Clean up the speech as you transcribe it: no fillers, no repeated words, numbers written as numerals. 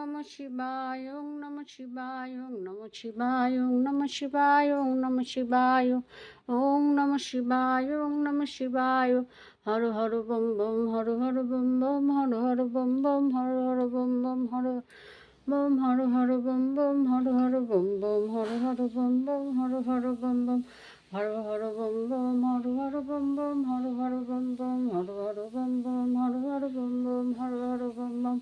নমঃ শিবায়, ওং নমঃ শিবায়, ওং নমঃ শিবায়, ওং নমঃ শিবায়, ওং নমঃ শিবায়, ওং নমঃ শিবায়, ওং নমঃ শিবায়। Har Har bomb bomb, Har Har bomb bomb, Har Har bomb bomb, Har Har bomb bomb, হর bomb, Har Har bomb bomb, Har Har bomb bomb, Har Har bomb bomb, Har Har bomb bomb, Har Har bomb bomb, Har Har bomb bomb, Har Har bomb bomb, Har Har bomb bomb, Har Har bomb bomb, Har Har bomb bomb,